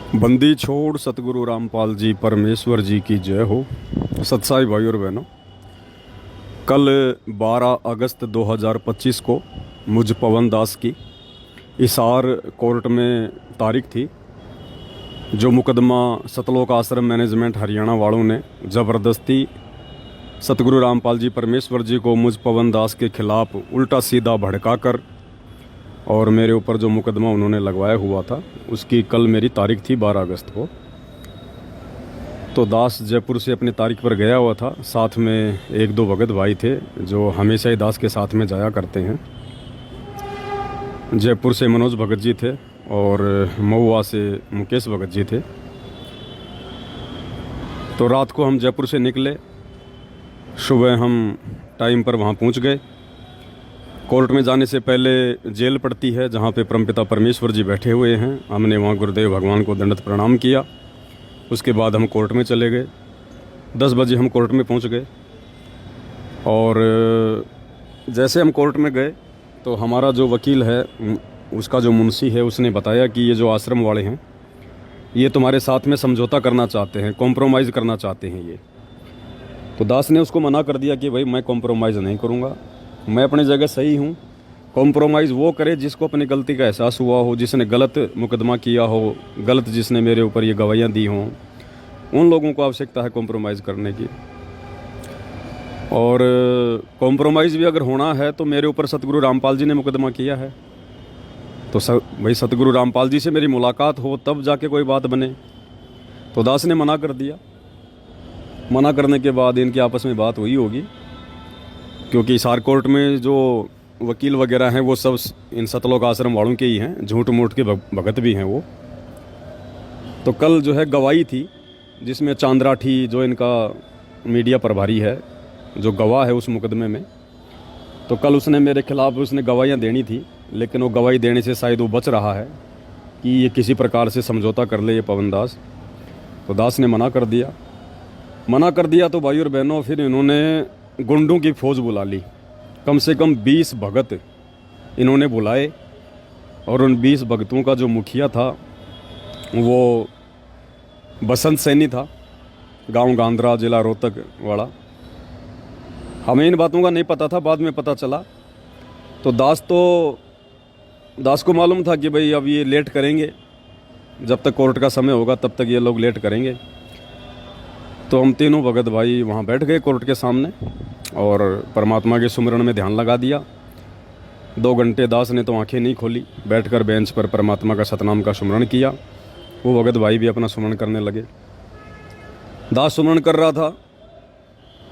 बंदी छोड़ सतगुरु रामपाल जी परमेश्वर जी की जय हो। सत्साई भाई और बहनों, कल 12 अगस्त 2025 को मुझ पवन दास की हिसार कोर्ट में तारीख थी। जो मुकदमा सतलोक आश्रम मैनेजमेंट हरियाणा वालों ने ज़बरदस्ती सतगुरु रामपाल जी परमेश्वर जी को मुझ पवन दास के खिलाफ उल्टा सीधा भड़काकर और मेरे ऊपर जो मुकदमा उन्होंने लगवाया हुआ था, उसकी कल मेरी तारीख थी 12 अगस्त को। तो दास जयपुर से अपनी तारीख पर गया हुआ था। साथ में एक दो भगत भाई थे जो हमेशा ही दास के साथ में जाया करते हैं। जयपुर से मनोज भगत जी थे और महुआ से मुकेश भगत जी थे। तो रात को हम जयपुर से निकले, सुबह हम टाइम पर वहाँ पहुँच गए। कोर्ट में जाने से पहले जेल पड़ती है जहाँ पे परमपिता परमेश्वर जी बैठे हुए हैं। हमने वहाँ गुरुदेव भगवान को दंडवत प्रणाम किया। उसके बाद हम कोर्ट में चले गए। 10 बजे हम कोर्ट में पहुँच गए और जैसे हम कोर्ट में गए तो हमारा जो वकील है, उसका जो मुंशी है, उसने बताया कि ये जो आश्रम वाले हैं ये तुम्हारे साथ में समझौता करना चाहते हैं, कॉम्प्रोमाइज़ करना चाहते हैं ये। तो दास ने उसको मना कर दिया कि भाई मैं कॉम्प्रोमाइज़ नहीं करूँगा, मैं अपनी जगह सही हूँ। कॉम्प्रोमाइज़ वो करे जिसको अपनी गलती का एहसास हुआ हो, जिसने गलत मुकदमा किया हो, गलत जिसने मेरे ऊपर ये गवाहियाँ दी हों, उन लोगों को आवश्यकता है कॉम्प्रोमाइज़ करने की। और कॉम्प्रोमाइज़ भी अगर होना है तो मेरे ऊपर सतगुरु रामपाल जी ने मुकदमा किया है, तो भाई सतगुरु रामपाल जी से मेरी मुलाकात हो तब जाके कोई बात बने। तो दास ने मना कर दिया। मना करने के बाद इनकी आपस में बात हुई होगी, क्योंकि हिसार कोर्ट में जो वकील वगैरह हैं वो सब इन सतलोक आश्रम वालों के ही हैं, झूठ मूठ के भगत भी हैं वो। तो कल जो है गवाही थी, जिसमें चांद्राठी जो इनका मीडिया प्रभारी है, जो गवाह है उस मुकदमे में, तो कल उसने मेरे खिलाफ उसने गवाहियाँ देनी थी, लेकिन वो गवाही देने से शायद वो बच रहा है कि ये किसी प्रकार से समझौता कर ले ये पवन दास। तो दास ने मना कर दिया। मना कर दिया तो भाई और बहनों, फिर इन्होंने गुंडों की फौज बुला ली। कम से कम 20 भगत इन्होंने बुलाए और उन 20 भगतों का जो मुखिया था वो बसंत सैनी था, गांव गांधरा, जिला रोहतक वाला। हमें इन बातों का नहीं पता था, बाद में पता चला। तो दास को मालूम था कि भाई अब ये लेट करेंगे, जब तक कोर्ट का समय होगा तब तक ये लोग लेट करेंगे। तो हम तीनों भगत भाई वहाँ बैठ गए कोर्ट के सामने और परमात्मा के सुमिरन में ध्यान लगा दिया। 2 घंटे दास ने तो आंखें नहीं खोली, बैठकर बेंच पर परमात्मा का सतनाम का सुमिरन किया। वो भगत भाई भी अपना सुमिरन करने लगे। दास सुमिरन कर रहा था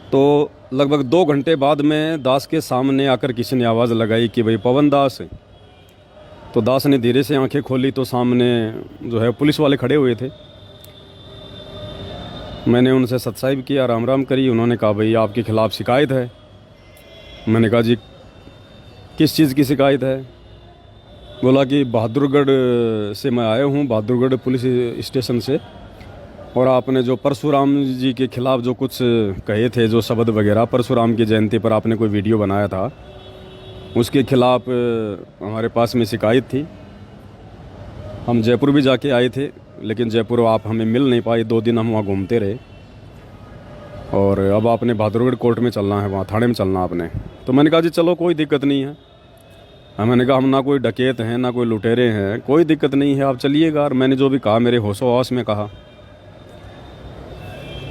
तो लगभग 2 घंटे बाद में दास के सामने आकर किसी ने आवाज़ लगाई कि भाई पवन दास। तो दास ने धीरे से आंखें खोली तो सामने जो है पुलिस वाले खड़े हुए थे। मैंने उनसे सत्साहिब किया, राम राम करी। उन्होंने कहा भाई आपके ख़िलाफ़ शिकायत है। मैंने कहा जी किस चीज़ की शिकायत है? बोला कि बहादुरगढ़ से मैं आया हूँ, बहादुरगढ़ पुलिस स्टेशन से, और आपने जो परशुराम जी के ख़िलाफ़ जो कुछ कहे थे, जो शब्द वगैरह, परशुराम की जयंती पर आपने कोई वीडियो बनाया था, उसके ख़िलाफ़ हमारे पास में शिकायत थी। हम जयपुर भी जाके आए थे, लेकिन जयपुर आप हमें मिल नहीं पाए। 2 दिन हम वहाँ घूमते रहे और अब आपने बहादुरगढ़ कोर्ट में चलना है, वहाँ थाने में चलना आपने। तो मैंने कहा जी चलो कोई दिक्कत नहीं है। मैंने कहा हम ना कोई डकैत हैं ना कोई लुटेरे हैं, कोई दिक्कत नहीं है, आप चलिएगा। और मैंने जो भी कहा मेरे होशो हवास में कहा।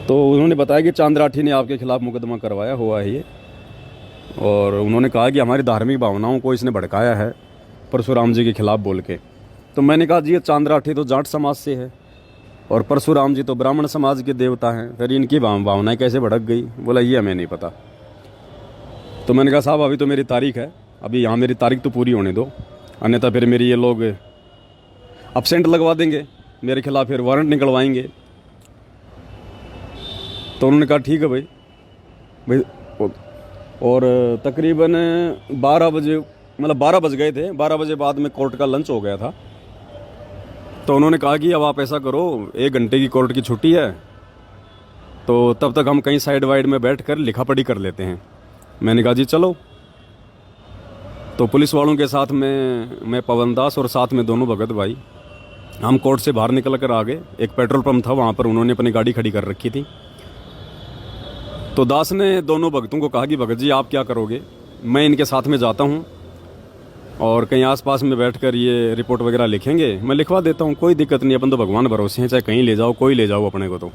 तो उन्होंने बताया कि चांद्राठी ने आपके खिलाफ़ मुकदमा करवाया हुआ है ये, और उन्होंने कहा कि हमारी धार्मिक भावनाओं को इसने भड़काया है परशुराम जी के खिलाफ़ बोल के। तो मैंने कहा जी ये चांद्राठी तो जाट समाज से है और परशुराम जी तो ब्राह्मण समाज के देवता हैं, फिर इनकी भावनाएं कैसे भड़क गई? बोला ये हमें नहीं पता। तो मैंने कहा साहब अभी तो मेरी तारीख है, अभी यहाँ मेरी तारीख तो पूरी होने दो, अन्यथा फिर मेरी ये लोग अब्सेंट लगवा देंगे, मेरे खिलाफ़ फिर वारंट निकलवाएंगे। तो उन्होंने कहा ठीक है भाई। और तकरीबन 12 बजे, मतलब 12 बज गए थे, 12 बजे बाद में कोर्ट का लंच हो गया था। तो उन्होंने कहा कि अब आप ऐसा करो, 1 घंटे की कोर्ट की छुट्टी है, तो तब तक हम कहीं साइड वाइड में बैठकर लिखा पढ़ी कर लेते हैं। मैंने कहा जी चलो। तो पुलिस वालों के साथ में मैं पवन दास और साथ में दोनों भगत भाई हम कोर्ट से बाहर निकल कर आ गए। एक पेट्रोल पंप था, वहाँ पर उन्होंने अपनी गाड़ी खड़ी कर रखी थी। तो दास ने दोनों भगतों को कहा कि भगत जी आप क्या करोगे, मैं इनके साथ में जाता हूँ और कहीं आसपास में बैठकर ये रिपोर्ट वगैरह लिखेंगे, मैं लिखवा देता हूँ, कोई दिक्कत नहीं, अपन तो भगवान भरोसे हैं, चाहे कहीं ले जाओ, कोई ले जाओ, अपने को तो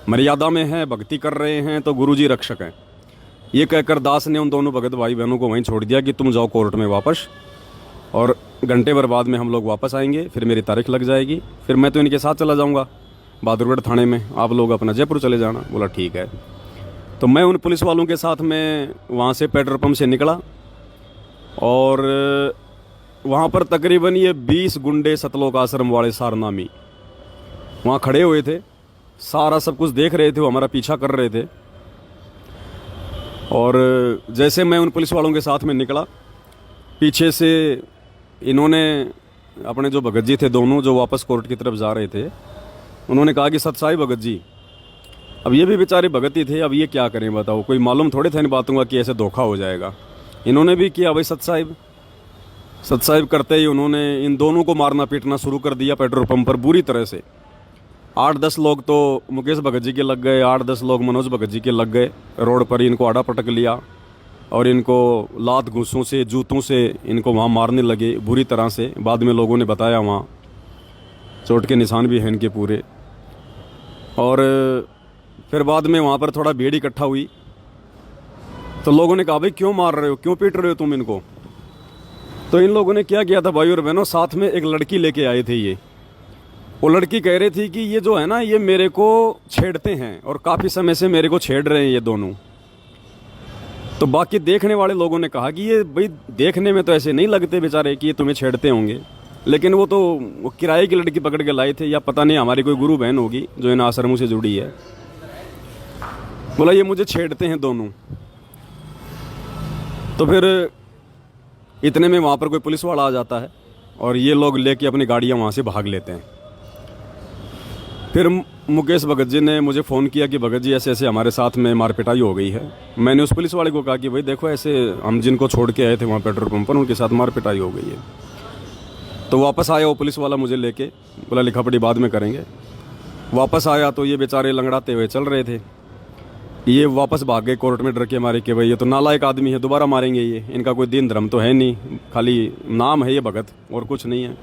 मर्यादा में है, भक्ति कर रहे हैं तो गुरुजी रक्षक हैं। ये कहकर दास ने उन दोनों भगत भाई बहनों को वहीं छोड़ दिया कि तुम जाओ कोर्ट में वापस, और घंटे भर बाद में हम लोग वापस आएंगे, फिर मेरी तारीख लग जाएगी, फिर मैं तो इनके साथ चला जाऊँगा बहादुरगढ़ थाने में, आप लोग अपना जयपुर चले जाना। बोला ठीक है। तो मैं उन पुलिस वालों के साथ में वहाँ से पेट्रोल पंप से निकला और वहाँ पर तकरीबन ये 20 गुंडे सतलोक आश्रम वाले सारनामी वहाँ खड़े हुए थे, सारा सब कुछ देख रहे थे, वो हमारा पीछा कर रहे थे। और जैसे मैं उन पुलिस वालों के साथ में निकला, पीछे से इन्होंने अपने जो भगत जी थे दोनों, जो वापस कोर्ट की तरफ जा रहे थे, उन्होंने कहा कि सतसाई भगत जी, अब ये भी बेचारे भगत ही थे, अब ये क्या करें बताओ, कोई मालूम थोड़े था इन बातों का कि ऐसे धोखा हो जाएगा। इन्होंने भी किया भाई सतसाहिब करते ही उन्होंने इन दोनों को मारना पीटना शुरू कर दिया पेट्रोल पंप पर बुरी तरह से। 8-10 लोग तो मुकेश भगत जी के लग गए, 8-10 लोग मनोज भगत जी के लग गए। रोड पर इनको आड़ा पटक लिया और इनको लात घूंसों से, जूतों से इनको वहाँ मारने लगे बुरी तरह से। बाद में लोगों ने बताया वहाँ चोट के निशान भी हैं इनके पूरे। और फिर बाद में वहाँ पर थोड़ा भीड़ इकट्ठा हुई तो लोगों ने कहा भाई क्यों मार रहे हो, क्यों पीट रहे हो तुम इनको। तो इन लोगों ने क्या किया था भाई और बहनों, साथ में एक लड़की लेके आए थे। ये वो लड़की कह रही थी कि ये जो है ना, ये मेरे को छेड़ते हैं और काफ़ी समय से मेरे को छेड़ रहे हैं ये दोनों। तो बाकी देखने वाले लोगों ने कहा कि ये भाई देखने में तो ऐसे नहीं लगते बेचारे कि ये तुम्हें छेड़ते होंगे, लेकिन वो तो वो किराए की लड़की पकड़ के लाए थे, या पता नहीं हमारी कोई गुरु बहन होगी जो इन आश्रमों से जुड़ी है। बोला ये मुझे छेड़ते हैं दोनों। तो फिर इतने में वहाँ पर कोई पुलिस वाला आ जाता है और ये लोग लेके अपनी गाड़ियाँ वहाँ से भाग लेते हैं। फिर मुकेश भगत जी ने मुझे फ़ोन किया कि भगत जी ऐसे ऐसे हमारे साथ में मारपिटाई हो गई है। मैंने उस पुलिस वाले को कहा कि भाई देखो ऐसे हम जिनको छोड़ के आए थे वहाँ पेट्रोल पंप पर, उनके साथ मारपिटाई हो गई है। तो वापस आया वो पुलिस वाला मुझे लेके, बोला लिखा पढ़ी बाद में करेंगे। वापस आया तो ये बेचारे लंगड़ाते हुए चल रहे थे। ये वापस भाग गए कोर्ट में डर के मारे कि भाई ये तो नालायक आदमी है, दोबारा मारेंगे, ये इनका कोई दीन धर्म तो है नहीं, खाली नाम है ये भगत और कुछ नहीं है।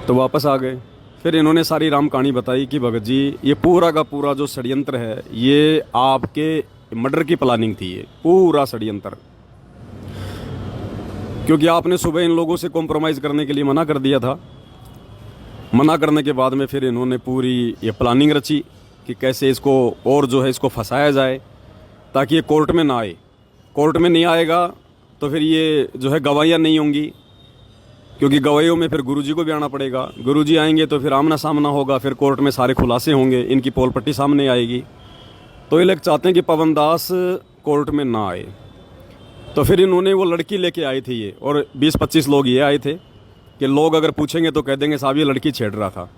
तो वापस आ गए। फिर इन्होंने सारी राम कहानी बताई कि भगत जी ये पूरा का पूरा जो षड्यंत्र है, ये आपके मर्डर की प्लानिंग थी, ये पूरा षड्यंत्र, क्योंकि आपने सुबह इन लोगों से कॉम्प्रोमाइज़ करने के लिए मना कर दिया था। मना करने के बाद में फिर इन्होंने पूरी ये प्लानिंग रची कि कैसे इसको और जो है इसको फंसाया जाए ताकि ये कोर्ट में ना आए। कोर्ट में नहीं आएगा तो फिर ये जो है गवाहियाँ नहीं होंगी, क्योंकि गवाहियों में फिर गुरुजी को भी आना पड़ेगा। गुरुजी आएंगे तो फिर आमना सामना होगा, फिर कोर्ट में सारे खुलासे होंगे, इनकी पोल पट्टी सामने आएगी। तो ये लोग चाहते हैं कि पवन दास कोर्ट में ना आए। तो फिर इन्होंने वो लड़की लेके आई थी ये, और 20-25 लोग ये आए थे कि लोग अगर पूछेंगे तो कह देंगे साहब ये लड़की छेड़ रहा था,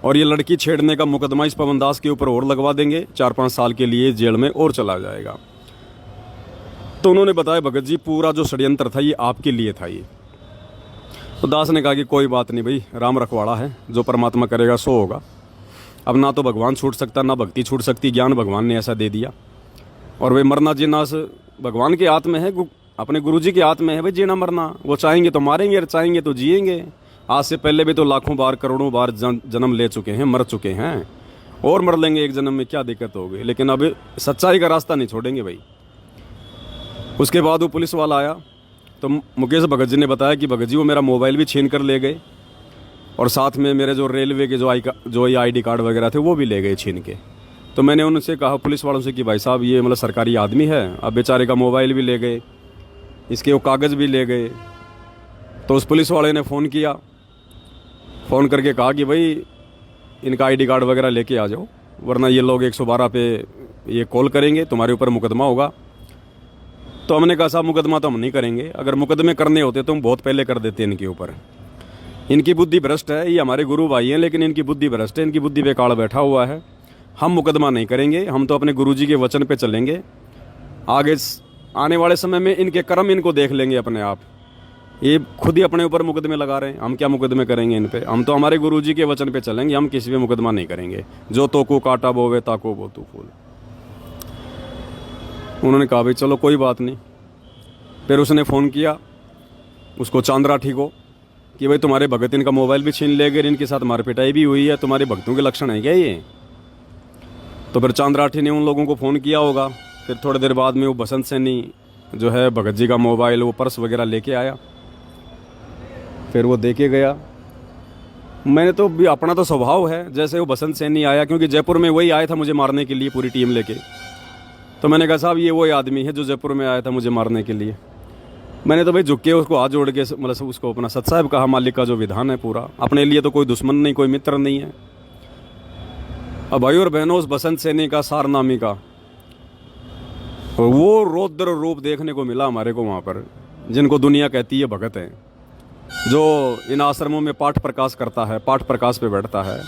और ये लड़की छेड़ने का मुकदमा इस पवन दास के ऊपर और लगवा देंगे, 4-5 साल के लिए जेल में और चला जाएगा। तो उन्होंने बताया भगत जी पूरा जो षड्यंत्र था ये आपके लिए था ये। तो दास ने कहा कि कोई बात नहीं भाई, राम रखवाड़ा है, जो परमात्मा करेगा सो होगा। अब ना तो भगवान छूट सकता ना भक्ति छूट सकती, ज्ञान भगवान ने ऐसा दे दिया। और वे मरना जीना भगवान के हाथ में है, अपने गुरुजी के हाथ में है भाई जीना मरना। वो चाहेंगे तो मारेंगे और चाहेंगे तो जिएंगे। आज से पहले भी तो लाखों बार करोड़ों बार जन्म ले चुके हैं, मर चुके हैं, और मर लेंगे एक जन्म में, क्या दिक्कत होगी। लेकिन अब सच्चाई का रास्ता नहीं छोड़ेंगे भाई। उसके बाद वो पुलिस वाला आया तो मुकेश भगत जी ने बताया कि भगत जी वो मेरा मोबाइल भी छीन कर ले गए, और साथ में मेरे जो रेलवे के जो ये ID कार्ड वगैरह थे वो भी ले गए छीन के। तो मैंने उनसे कहा पुलिस वालों से कि भाई साहब ये मतलब सरकारी आदमी है, अब बेचारे का मोबाइल भी ले गए, इसके वो कागज़ भी ले गए। तो उस पुलिस वाले ने फ़ोन किया, फ़ोन करके कहा कि भाई इनका ID कार्ड वगैरह लेके आ जाओ, वरना ये लोग 112 पे ये कॉल करेंगे, तुम्हारे ऊपर मुकदमा होगा। तो हमने कहा साहब मुकदमा तो हम नहीं करेंगे, अगर मुकदमे करने होते तो हम बहुत पहले कर देते इनके ऊपर। इनकी बुद्धि भ्रष्ट है, ये हमारे गुरु भाई हैं लेकिन इनकी बुद्धि भ्रष्ट है, इनकी बुद्धि बेकार बैठा हुआ है। हम मुकदमा नहीं करेंगे, हम तो अपने गुरुजी के वचन पे चलेंगे। आगे आने वाले समय में इनके कर्म इनको देख लेंगे अपने आप। ये खुद ही अपने ऊपर मुकदमे लगा रहे हैं। हम क्या मुकदमे करेंगे इन पे? हम तो हमारे गुरुजी के वचन पे चलेंगे, हम किसी पे मुकदमा नहीं करेंगे। जो तो को काटा बोवे ताको बो तू फूल। उन्होंने कहा भाई चलो कोई बात नहीं। फिर उसने फ़ोन किया उसको चांदराठी को कि भाई तुम्हारे भगत इनका मोबाइल भी छीन ले गए, इनके साथ मारपिटाई भी हुई है, तुम्हारे भक्तों के लक्षण है क्या ये? तो फिर चांदराठी ने उन लोगों को फ़ोन किया होगा। फिर थोड़ी देर बाद में वो बसंत सैनी जो है भगत जी का मोबाइल, वो पर्स वगैरह लेके आया। फिर वो देके गया। मैंने तो भी अपना तो स्वभाव है, जैसे वो बसंत सैनी आया, क्योंकि जयपुर में वही आया था मुझे मारने के लिए पूरी टीम लेके। तो मैंने कहा साहब ये वही आदमी है जो जयपुर में आया था मुझे मारने के लिए। मैंने तो भाई झुक के उसको हाथ जोड़ के मतलब उसको अपना सत साहब कहा, मालिक का जो विधान है पूरा, अपने लिए तो कोई दुश्मन नहीं, कोई मित्र नहीं है। अब भाई और बहनों, उस बसंत सैनी का, सारनामी का, और वो रौद्र रूप देखने को मिला हमारे को वहाँ पर, जिनको दुनिया कहती है भगत है, जो इन आश्रमों में पाठ प्रकाश करता है, पाठ प्रकाश पे बैठता है।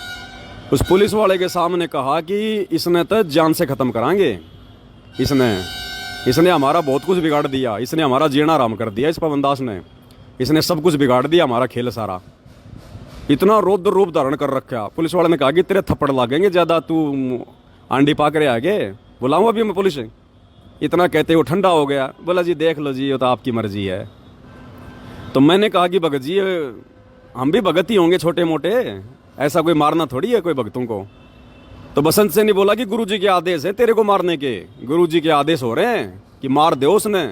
उस पुलिस वाले के सामने कहा कि इसने तो जान से ख़त्म करांगे, इसने हमारा बहुत कुछ बिगाड़ दिया, इसने हमारा जीना आराम कर दिया, इस पवन दास ने, इसने सब कुछ बिगाड़ दिया, हमारा खेल सारा। इतना रौद्र रूप धारण कर रखा। पुलिस वाले ने कहा कि तेरे थप्पड़ लागेंगे ज़्यादा, तू आंडी पाक रहे आगे, बुलाऊँ अभी मैं पुलिस? इतना कहते हुए ठंडा हो गया। बोला जी देख लो जी, ये तो आपकी मर्जी है। तो मैंने कहा कि भगत जी हम भी भगत ही होंगे छोटे मोटे, ऐसा कोई मारना थोड़ी है कोई भगतों को। तो बसंत से नहीं बोला कि गुरुजी के आदेश है तेरे को मारने के, गुरुजी के आदेश हो रहे हैं कि मार दे उसने।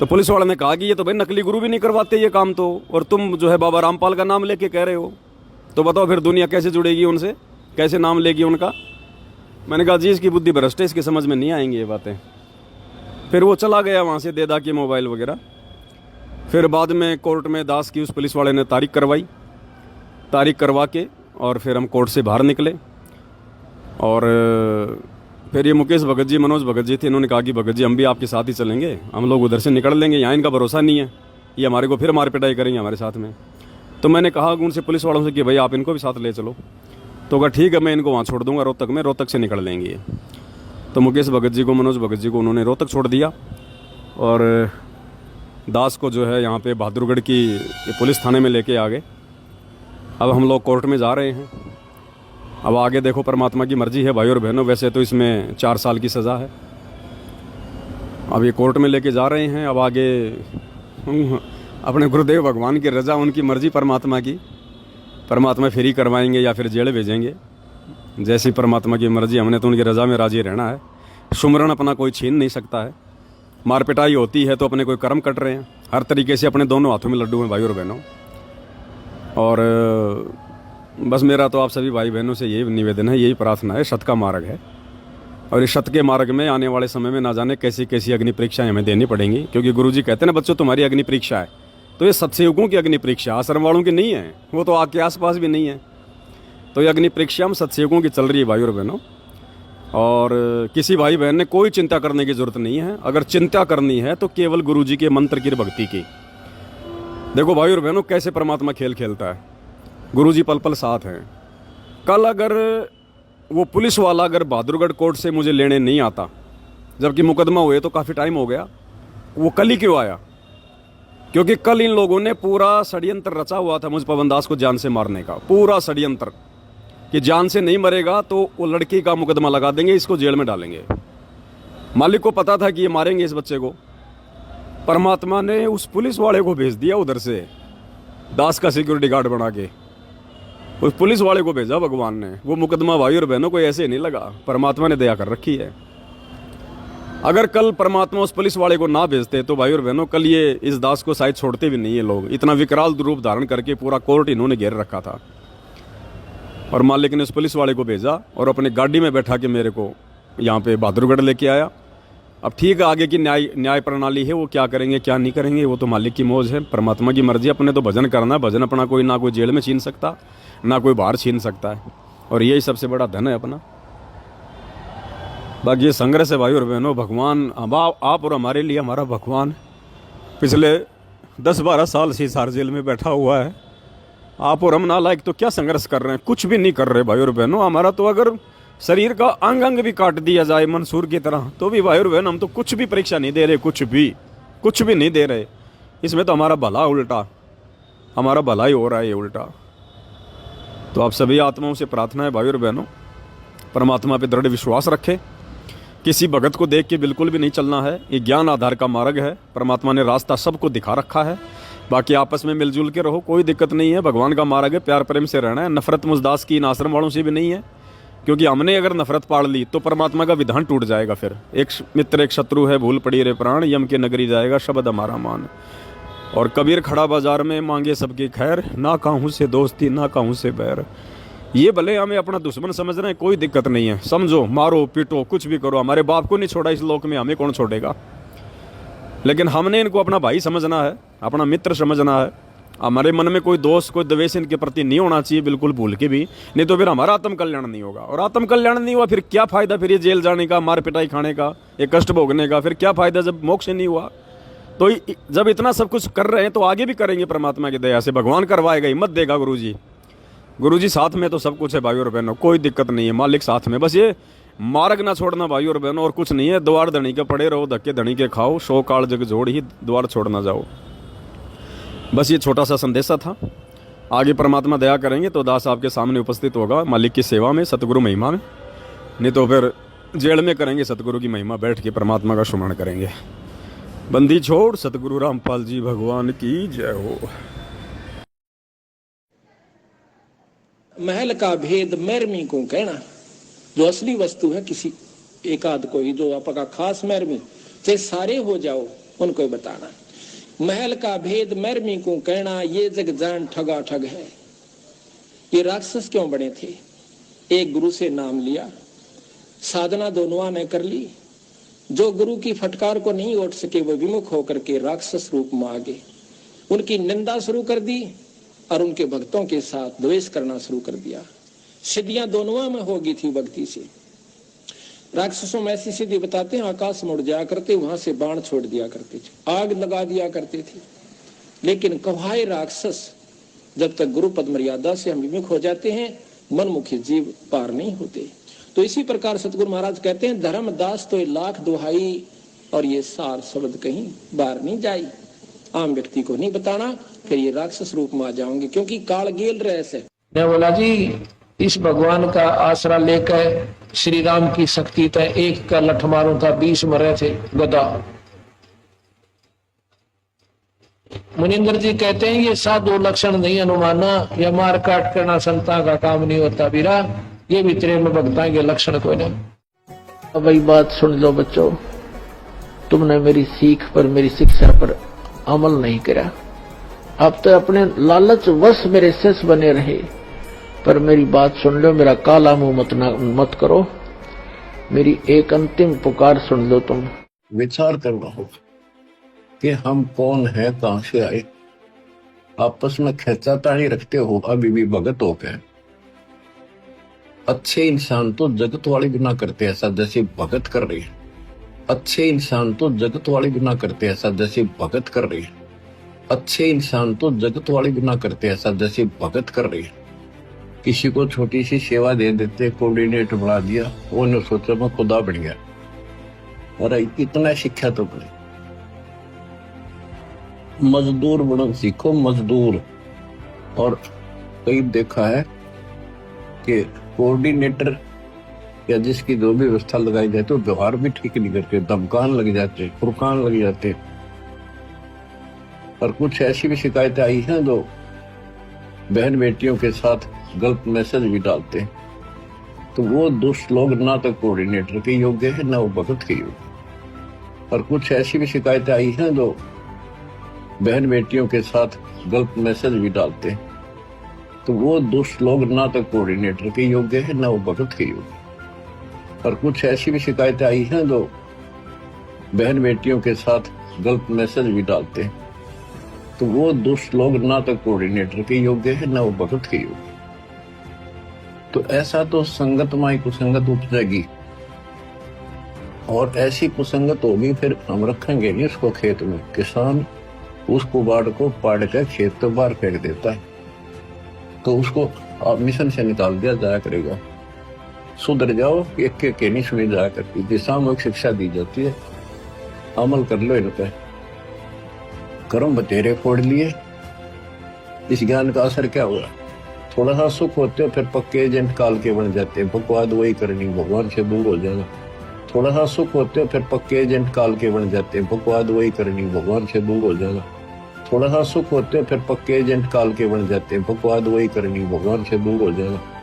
तो पुलिस वाले ने कहा कि ये तो भाई नकली गुरु भी नहीं करवाते ये काम तो, और तुम जो है बाबा रामपाल का नाम लेके कह रहे हो, तो बताओ फिर दुनिया कैसे जुड़ेगी उनसे, कैसे नाम लेगी उनका? मैंने कहा जी इसकी बुद्धि भ्रष्ट है, इसकी समझ में नहीं आएंगी ये बातें। फिर वो चला गया वहाँ से, दे दा के मोबाइल वगैरह। फिर बाद में कोर्ट में दास की उस पुलिस वाले ने तारीख करवाई, तारीख करवा के और फिर हम कोर्ट से बाहर निकले। और फिर ये मुकेश भगत जी, मनोज भगत जी थे, इन्होंने कहा कि भगत जी हम भी आपके साथ ही चलेंगे, हम लोग उधर से निकल लेंगे, यहाँ इनका भरोसा नहीं है, ये हमारे को फिर मार पिटाई करेंगे हमारे साथ में। तो मैंने कहा उनसे, पुलिस वालों से कि भाई आप इनको भी साथ ले चलो। तो कहा ठीक है मैं इनको वहाँ छोड़ दूँगा रोहतक में, रोहतक से निकल लेंगे। तो मुकेश भगत जी को, मनोज भगत जी को उन्होंने रोहतक छोड़ दिया, और दास को जो है यहाँ पे बहादुरगढ़ की पुलिस थाने में लेके आ गए। अब हम लोग कोर्ट में जा रहे हैं। अब आगे देखो परमात्मा की मर्जी है भाई और बहनों। वैसे तो इसमें 4 साल की सज़ा है। अब ये कोर्ट में लेके जा रहे हैं। अब आगे अपने गुरुदेव भगवान की रज़ा, उनकी मर्जी परमात्मा की, परमात्मा फ्री करवाएंगे या फिर जेल भेजेंगे, जैसी परमात्मा की मर्जी। हमने तो उनकी रज़ा में राजी रहना है। सुमरन अपना कोई छीन नहीं सकता है। मार पिटाई होती है तो अपने कोई कर्म कट रहे हैं। हर तरीके से अपने दोनों हाथों में लड्डू हैं भाई और बहनों। और बस मेरा तो आप सभी भाई बहनों से यही निवेदन है, यही प्रार्थना है। सत का मार्ग है, और इस सत के मार्ग में आने वाले समय में ना जाने कैसी कैसी अग्नि परीक्षाएं हमें देनी पड़ेंगी, क्योंकि गुरुजी कहते हैं ना बच्चों तुम्हारी अग्नि परीक्षा है। तो ये सत्सयुगों की अग्नि परीक्षा, आश्रम वालों की नहीं है, वो तो आपके आसपास भी नहीं है। तो ये अग्नि परीक्षा हम सत्सयुगों की चल रही है भाई और बहनों। और किसी भाई बहन ने कोई चिंता करने की ज़रूरत नहीं है। अगर चिंता करनी है तो केवल गुरुजी के मंत्र की भक्ति की। देखो भाई और बहनों कैसे परमात्मा खेल खेलता है। गुरुजी पल पल साथ हैं। कल अगर वो पुलिस वाला अगर बहादुरगढ़ कोर्ट से मुझे लेने नहीं आता, जबकि मुकदमा हुए तो काफ़ी टाइम हो गया, वो कल ही क्यों आया? क्योंकि कल इन लोगों ने पूरा षड्यंत्र रचा हुआ था मुझ पवन दास को जान से मारने का। पूरा षड्यंत्र कि जान से नहीं मरेगा तो वो लड़की का मुकदमा लगा देंगे, इसको जेल में डालेंगे। मालिक को पता था कि ये मारेंगे इस बच्चे को। परमात्मा ने उस पुलिस वाले को भेज दिया उधर से, दास का सिक्योरिटी गार्ड बना के उस पुलिस वाले को भेजा भगवान ने। वो मुकदमा भाई और बहनों को ऐसे नहीं लगा, परमात्मा ने दया कर रखी है। अगर कल परमात्मा उस पुलिस वाले को ना भेजते तो भाई और बहनों कल ये इस दास को शायद छोड़ते भी नहीं है लोग। इतना विकराल रूप धारण करके पूरा कोर्ट इन्होंने घेर रखा था। और मालिक ने उस पुलिस वाले को भेजा और अपने गाड़ी में बैठा के मेरे को यहाँ पे बहादुरगढ़ लेके आया। अब ठीक है, आगे की न्याय प्रणाली है, वो क्या करेंगे क्या नहीं करेंगे वो तो मालिक की मौज है, परमात्मा की मर्जी। अपने तो भजन करना है। भजन अपना कोई ना कोई जेल में छीन सकता, ना कोई बाहर छीन सकता है, और यही सबसे बड़ा धन है अपना। बाकी ये संघर्ष है भाई और बहनों। भगवान आप और हमारे लिए हमारा भगवान पिछले 10-12 साल से हिसार जेल में बैठा हुआ है। आप और हम नालायक तो क्या संघर्ष कर रहे हैं? कुछ भी नहीं कर रहे भाई और बहनों। हमारा तो अगर शरीर का अंग अंग भी काट दिया जाए मंसूर की तरह तो भी भाई और बहन हम तो कुछ भी परीक्षा नहीं दे रहे, कुछ भी नहीं दे रहे। इसमें तो हमारा भला उल्टा, हमारा भला ही हो रहा है ये उल्टा। तो आप सभी आत्माओं से प्रार्थना है भाई और बहनों, परमात्मा पे दृढ़ विश्वास रखें। किसी भगत को देख के बिल्कुल भी नहीं चलना है। ये ज्ञान आधार का मार्ग है, परमात्मा ने रास्ता सबको दिखा रखा है। बाकी आपस में मिलजुल के रहो, कोई दिक्कत नहीं है। भगवान का मार्ग है, प्यार प्रेम से रहना है। नफरत मुजदास की इन आश्रम वालों से भी नहीं है, क्योंकि हमने अगर नफरत पाड़ ली तो परमात्मा का विधान टूट जाएगा। फिर एक मित्र एक शत्रु है, भूल पड़ी रे प्राण, यम के नगरी जाएगा शब्द हमारा मान। और कबीर खड़ा बाजार में मांगे सबकी खैर, ना कहूँ से दोस्ती ना कहूँ से बैर। ये भले हमें अपना दुश्मन समझ रहे हैं, कोई दिक्कत नहीं है, समझो, मारो पीटो कुछ भी करो, हमारे बाप को नहीं छोड़ा इस लोक में, हमें कौन छोड़ेगा। लेकिन हमने इनको अपना भाई समझना है, अपना मित्र समझना है। हमारे मन में कोई दोष कोई द्वेष इनके प्रति नहीं होना चाहिए, बिल्कुल भूल के भी, नहीं तो फिर हमारा आत्म कल्याण नहीं होगा। और आत्म कल्याण नहीं हुआ फिर क्या फायदा, फिर ये जेल जाने का, मार पिटाई खाने का, ये कष्ट भोगने का, फिर क्या फायदा जब मोक्ष नहीं हुआ। तो जब इतना सब कुछ कर रहे हैं तो आगे भी करेंगे परमात्मा की दया से, भगवान करवाएगा, हिम्मत देगा गुरु जी साथ में तो सब कुछ है भाई और बहनों, कोई दिक्कत नहीं है, मालिक साथ में। बस ये मार्ग ना छोड़ना भाई और बहनों, और कुछ नहीं है। द्वार धनी के पड़े रहो, धक्के धनी के खाओ, शो काल जग जोड़ ही द्वार छोड़ ना जाओ। बस ये छोटा सा संदेशा था। आगे परमात्मा दया करेंगे तो दास आपके सामने उपस्थित होगा मालिक की सेवा में, सतगुरु महिमा में, नहीं तो फिर जेल में करेंगे सतगुरु की महिमा, बैठ के परमात्मा का सुमरण करेंगे। बंदी छोड़ सतगुरु रामपाल जी भगवान की जय हो। महल का भेद मैरमी को कहना, जो असली वस्तु है किसी एक आध को ही, जो आपका खास मैरमी, चाहे सारे हो जाओ उनको बताना। महल का भेद मैरमी को कहना, ये जग जान ठगा ठग है। ये राक्षस क्यों बने थे? एक गुरु से नाम लिया, साधना दोनों ने कर ली। जो गुरु की फटकार को नहीं उठ सके वो विमुख होकर के राक्षस रूप में आ गए। उनकी निंदा शुरू कर दी और उनके भक्तों के साथ द्वेष करना शुरू कर दिया। सिद्धियां दोनों में होगी थी भक्ति से। राक्षसों में ऐसी सिद्धि बताते हैं, आकाश में उड़ जाया करते, वहां से बाण छोड़ दिया करते थे, आग लगा दिया करते थे। लेकिन कवाए राक्षस जब तक गुरु पद मर्यादा से हम विमुख हो जाते हैं, मनमुखी जीव पार नहीं होते। तो इसी प्रकार सतगुरु महाराज कहते हैं, धर्मदास तो लाख दुहाई और ये सार शब्द कहीं बाहर नहीं जाई। आम व्यक्ति को नहीं बताना, फिर ये राक्षस रूप में आ जाओगे, क्योंकि काल गेल रहे से। ने बोला जी, इस भगवान का आसरा लेकर श्री राम की शक्ति तय एक का लठ मारू था, 20 मरे थे गदा। मुनिंदर जी कहते हैं ये साधु लक्षण नहीं अनुमाना, या मार काट करना संता का काम नहीं होता बीरा, ये भी तेरे में भगता के लक्षण कोई नहीं। अब वही बात सुन लो बच्चों, तुमने मेरी सीख पर मेरी शिक्षा पर अमल नहीं करा, अब तो अपने लालच वश मेरे शिष्य बने रहे। पर मेरी बात सुन लो, मेरा काला मुंह मत करो, मेरी एक अंतिम पुकार सुन लो। तुम विचार करना होगा कि हम कौन है, कहां से आए। आपस में खेचातानी रखते हो अभी भी भगत हो गए। अच्छे इंसान तो जगत वाले बिना करते ऐसा जैसे भगत कर रही है। अच्छे इंसान तो जगत वाले बिना करते ऐसा जैसे भगत कर रही है। अच्छे इंसान तो जगत वाले बिना करते ऐसा जैसे भगत कर रही है। किसी को छोटी सी सेवा दे देते, कोऑर्डिनेटर बना दिया, उन्होंने सोचा मैं खुदा बन गया। और इतना शिक्षा तो बने, मजदूर बनो सीखो, मजदूर। और कई देखा है कि कोऑर्डिनेटर या जिसकी जो भी व्यवस्था लगाई जाए तो व्यवहार भी ठीक नहीं करते, धमकान लग जाते, फुरकान लग जाते। और कुछ ऐसी भी शिकायतें आई हैं जो बहन बेटियों के साथ गलत मैसेज भी डालते हैं। तो वो दुष्ट लोग ना तो कोऑर्डिनेटर के योग्य है ना वो भगत के योग्य। और कुछ ऐसी भी शिकायतें आई हैं जो बहन बेटियों के साथ गलत मैसेज भी डालते हैं। तो वो दुष्ट लोग ना तो कोऑर्डिनेटर के योग्य है ना वो भगत के योग्य। और कुछ ऐसी भी शिकायतें आई हैं जो बहन बेटियों के साथ गलत मैसेज भी डालते हैं। तो वो दुष्ट लोग ना तो कोऑर्डिनेटर के योग्य है ना वो भगत के योग्य। तो ऐसा तो संगत माई कुसंगत उपजेगी, और ऐसी कुसंगत होगी फिर हम रखेंगे नहीं उसको खेत में। किसान उस कुबाड़ को पाड़ कर खेत तो बाहर फेंक देता है, तो उसको आप मिशन से निकाल दिया जाया करेगा। सुधर जाओ, एक के नहीं सुनी जाया करती, दिशामूलक शिक्षा दी जाती है, अमल कर लो इन पे। कर्म बतेरे फोड़ लिए, इस ज्ञान का असर क्या हुआ? थोड़ा सा सुख होते हो फिर पक्के एजेंट काल के बन जाते हैं, बकवाद वही करनी, भगवान से दूर हो जाना। थोड़ा सा सुख होते हो फिर पक्के एजेंट काल के बन जाते हैं, बकवाद वही करनी, भगवान से दूर हो जाना। थोड़ा सा सुख होते हो फिर पक्के एजेंट काल के बन जाते हैं, बकवाद वही करनी, भगवान से दूर हो जाना।